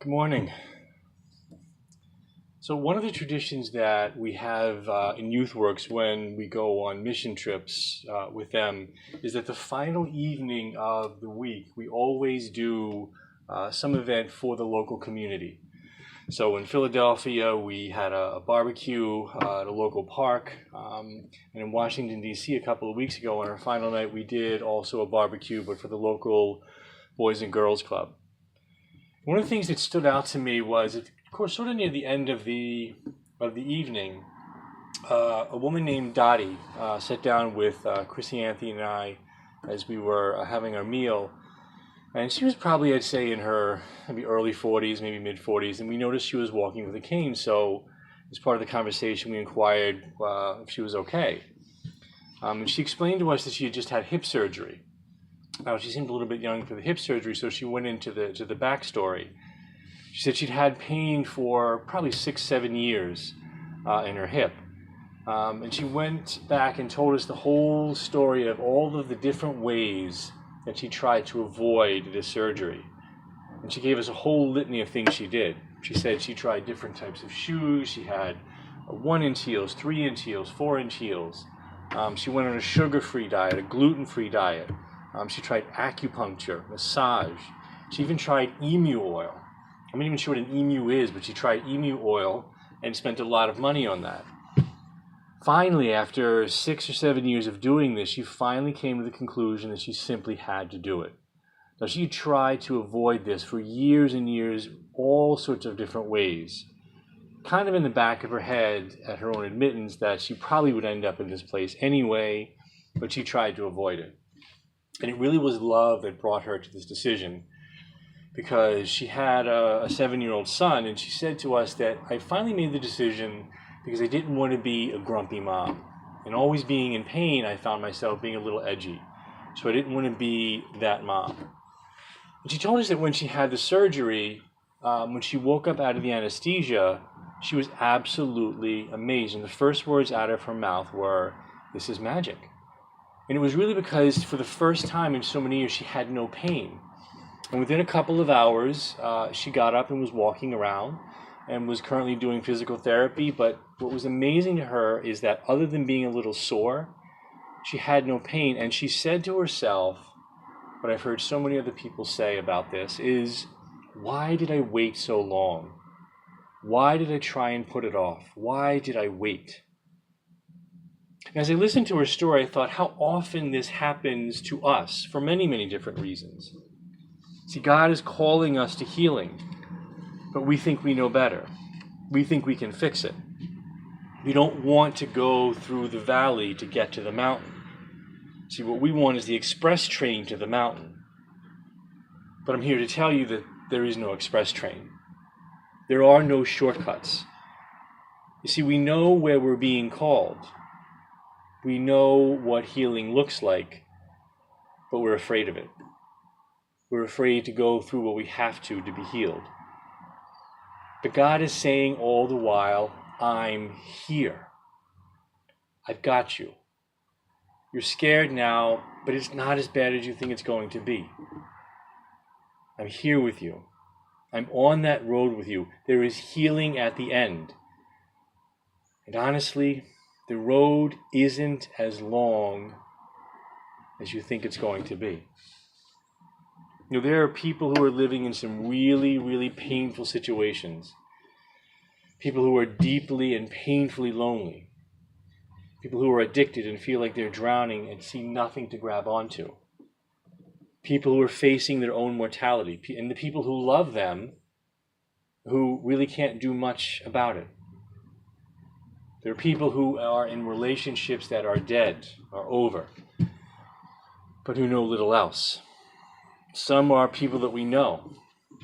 Good morning. So one of the traditions that we have in YouthWorks when we go on mission trips with them is that the final evening of the week, we always do some event for the local community. So in Philadelphia, we had a barbecue at a local park. And in Washington, D.C., a couple of weeks ago on our final night, we did also a barbecue, but for the local Boys and Girls Club. One of the things that stood out to me was, of course, sort of near the end of the evening, a woman named Dottie sat down with Chrissy, Anthony, and I as we were having our meal. And she was probably, I'd say, in her maybe early 40s, maybe mid 40s, and we noticed she was walking with a cane. So as part of the conversation, we inquired if she was okay. And she explained to us that she had just had hip surgery. Now, she seemed a little bit young for the hip surgery, so she went into the backstory. She said she'd had pain for probably 6-7 years in her hip. And she went back and told us the whole story of all of the different ways that she tried to avoid this surgery. And she gave us a whole litany of things she did. She said she tried different types of shoes. She had 1-inch heels, 3-inch heels, 4-inch heels. She went on a sugar-free diet, a gluten-free diet. She tried acupuncture, massage. She even tried emu oil. I'm not even sure what an emu is, but she tried emu oil and spent a lot of money on that. Finally, after 6 or 7 years of doing this, she finally came to the conclusion that she simply had to do it. Now, she tried to avoid this for years and years, all sorts of different ways. Kind of in the back of her head, at her own admittance, that she probably would end up in this place anyway, but she tried to avoid it. And it really was love that brought her to this decision, because she had a 7-year-old son, and she said to us that I finally made the decision because I didn't want to be a grumpy mom. And always being in pain, I found myself being a little edgy. So I didn't want to be that mom. And she told us that when she had the surgery, when she woke up out of the anesthesia, she was absolutely amazed. And the first words out of her mouth were, "This is magic." And it was really because for the first time in so many years, she had no pain. And within a couple of hours, she got up and was walking around and was currently doing physical therapy. But what was amazing to her is that other than being a little sore, she had no pain. And she said to herself, what I've heard so many other people say about this is, why did I wait so long? Why did I try and put it off? Why did I wait? As I listened to her story, I thought how often this happens to us for many, many different reasons. See, God is calling us to healing, but we think we know better. We think we can fix it. We don't want to go through the valley to get to the mountain. See, what we want is the express train to the mountain. But I'm here to tell you that there is no express train. There are no shortcuts. You see, we know where we're being called. We know what healing looks like, but we're afraid of it. We're afraid to go through what we have to be healed. But God is saying all the while, I'm here. I've got you. You're scared now, but it's not as bad as you think it's going to be. I'm here with you. I'm on that road with you. There is healing at the end. And honestly, the road isn't as long as you think it's going to be. You know, there are people who are living in some really, really painful situations. People who are deeply and painfully lonely. People who are addicted and feel like they're drowning and see nothing to grab onto. People who are facing their own mortality. And the people who love them who really can't do much about it. There are people who are in relationships that are dead, are over, but who know little else. Some are people that we know,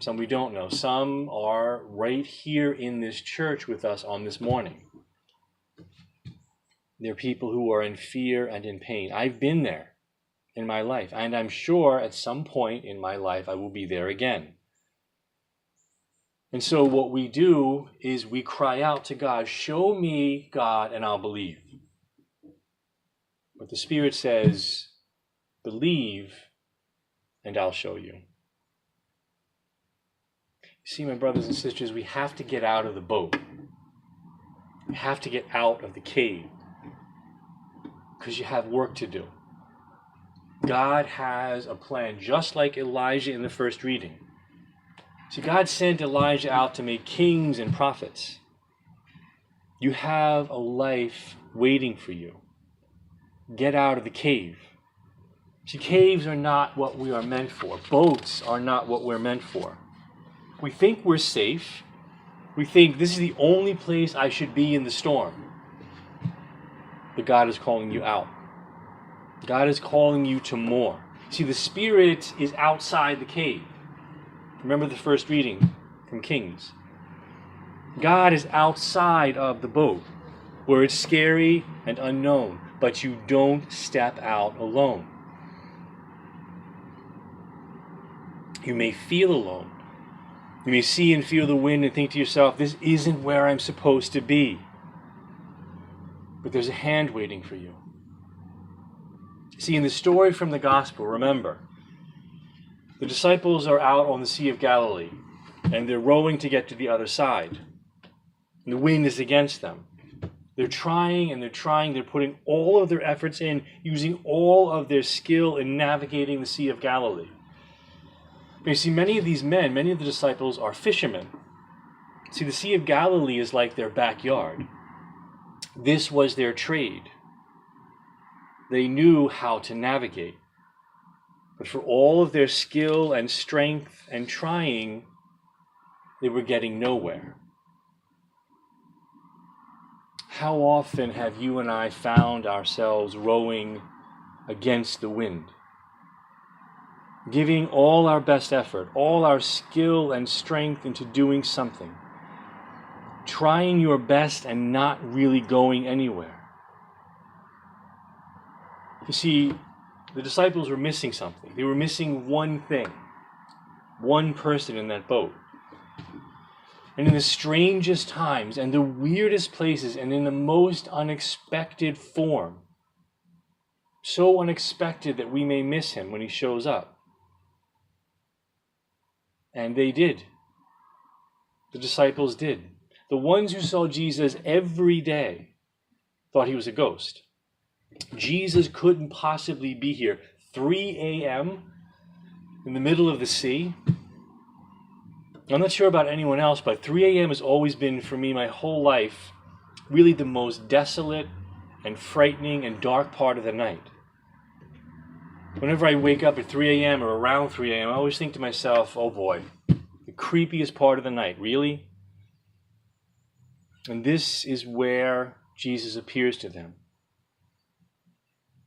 some we don't know. Some are right here in this church with us on this morning. There are people who are in fear and in pain. I've been there in my life, and I'm sure at some point in my life I will be there again. And so what we do is we cry out to God, show me, God, and I'll believe. But the Spirit says, believe, and I'll show you. See, my brothers and sisters, we have to get out of the boat. We have to get out of the cave because you have work to do. God has a plan, just like Elijah in the first reading. See, God sent Elijah out to make kings and prophets. You have a life waiting for you. Get out of the cave. See, caves are not what we are meant for. Boats are not what we're meant for. We think we're safe. We think this is the only place I should be in the storm. But God is calling you out. God is calling you to more. See, the Spirit is outside the cave. Remember the first reading from Kings. God is outside of the boat, where it's scary and unknown, but you don't step out alone. You may feel alone. You may see and feel the wind and think to yourself, this isn't where I'm supposed to be. But there's a hand waiting for you. See, in the story from the gospel, remember, the disciples are out on the Sea of Galilee, and they're rowing to get to the other side. And the wind is against them. They're trying and they're trying. They're putting all of their efforts in, using all of their skill in navigating the Sea of Galilee. But you see, many of these men, many of the disciples are fishermen. See, the Sea of Galilee is like their backyard. This was their trade. They knew how to navigate. But for all of their skill and strength and trying, they were getting nowhere. How often have you and I found ourselves rowing against the wind? Giving all our best effort, all our skill and strength into doing something. Trying your best and not really going anywhere. You see, the disciples were missing something. They were missing one thing. One person in that boat. And in the strangest times and the weirdest places and in the most unexpected form. So unexpected that we may miss him when he shows up. And they did. The disciples did. The ones who saw Jesus every day thought he was a ghost. Jesus couldn't possibly be here. 3 a.m. in the middle of the sea. I'm not sure about anyone else, but 3 a.m. has always been, for me, my whole life, really the most desolate and frightening and dark part of the night. Whenever I wake up at 3 a.m. or around 3 a.m., I always think to myself, oh boy, the creepiest part of the night, really? And this is where Jesus appears to them.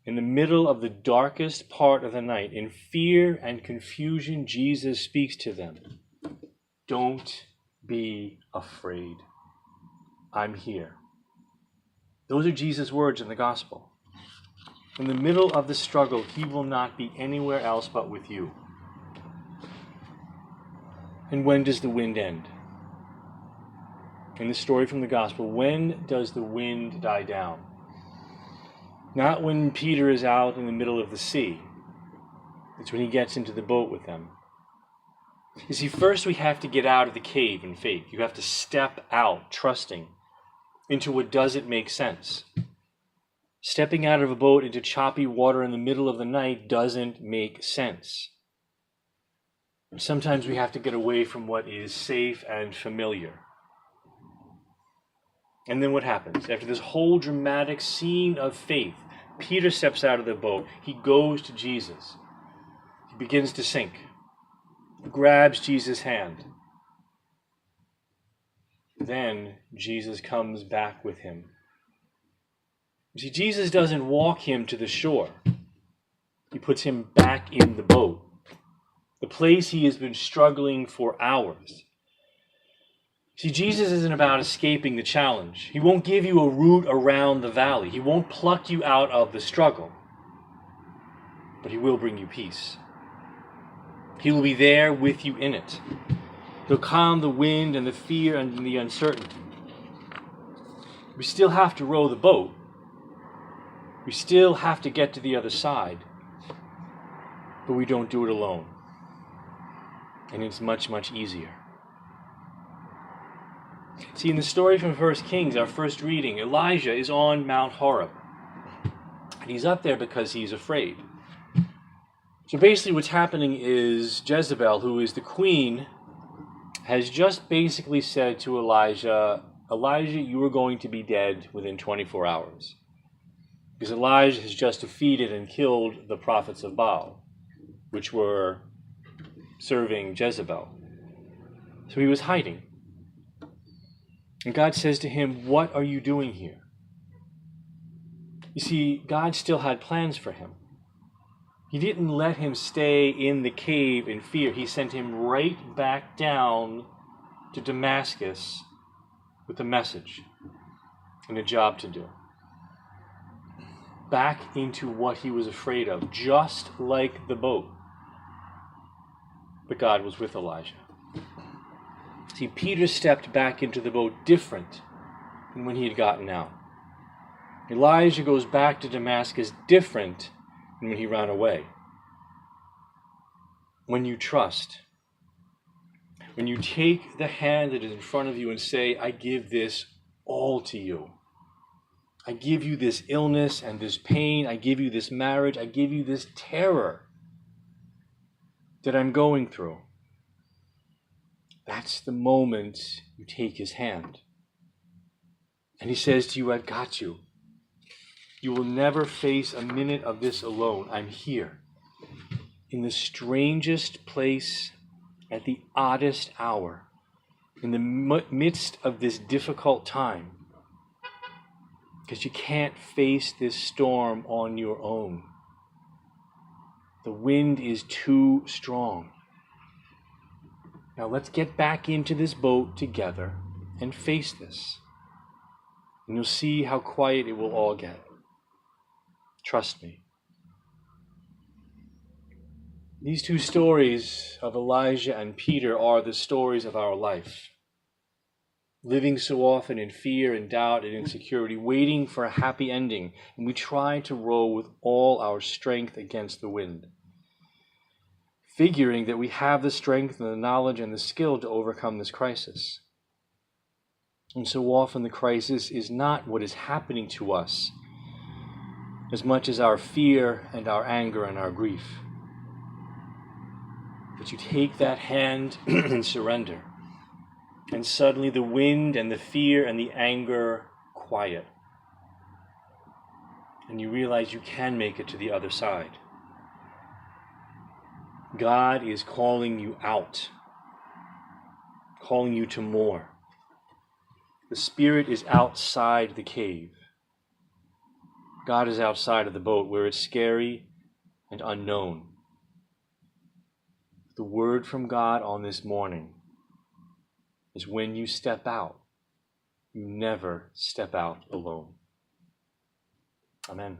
In the middle of the darkest part of the night, in fear and confusion, Jesus speaks to them. Don't be afraid. I'm here. Those are Jesus' words in the gospel. In the middle of the struggle, he will not be anywhere else but with you. And when does the wind end? In the story from the gospel, when does the wind die down? Not when Peter is out in the middle of the sea. It's when he gets into the boat with them. You see, first we have to get out of the cave in faith. You have to step out, trusting, into what doesn't make sense. Stepping out of a boat into choppy water in the middle of the night doesn't make sense. Sometimes we have to get away from what is safe and familiar. And then what happens? After this whole dramatic scene of faith, Peter steps out of the boat. He goes to Jesus. He begins to sink. He grabs Jesus' hand. Then Jesus comes back with him. You see, Jesus doesn't walk him to the shore. He puts him back in the boat. The place he has been struggling for hours. See, Jesus isn't about escaping the challenge. He won't give you a route around the valley. He won't pluck you out of the struggle. But he will bring you peace. He will be there with you in it. He'll calm the wind and the fear and the uncertainty. We still have to row the boat. We still have to get to the other side. But we don't do it alone. And it's much, much easier. See, in the story from 1 Kings, our first reading, Elijah is on Mount Horeb. And he's up there because he's afraid. So basically what's happening is Jezebel, who is the queen, has just basically said to Elijah, Elijah, you are going to be dead within 24 hours. Because Elijah has just defeated and killed the prophets of Baal, which were serving Jezebel. So he was hiding. And God says to him, what are you doing here? You see, God still had plans for him. He didn't let him stay in the cave in fear. He sent him right back down to Damascus with a message and a job to do. Back into what he was afraid of, just like the boat. But God was with Elijah. See, Peter stepped back into the boat different than when he had gotten out. Elijah goes back to Damascus different than when he ran away. When you trust, when you take the hand that is in front of you and say, I give this all to you. I give you this illness and this pain. I give you this marriage. I give you this terror that I'm going through. That's the moment you take his hand. And he says to you, I've got you. You will never face a minute of this alone. I'm here. In the strangest place, at the oddest hour, in the midst of this difficult time. Because you can't face this storm on your own. The wind is too strong. Now let's get back into this boat together and face this. And you'll see how quiet it will all get. Trust me. These two stories of Elijah and Peter are the stories of our life. Living so often in fear and doubt and insecurity, waiting for a happy ending, and we try to row with all our strength against the wind, figuring that we have the strength and the knowledge and the skill to overcome this crisis. And so often the crisis is not what is happening to us, as much as our fear and our anger and our grief. But you take that hand and surrender. And suddenly the wind and the fear and the anger quiet. And you realize you can make it to the other side. God is calling you out, calling you to more. The Spirit is outside the cave. God is outside of the boat where it's scary and unknown. The word from God on this morning is when you step out, you never step out alone. Amen.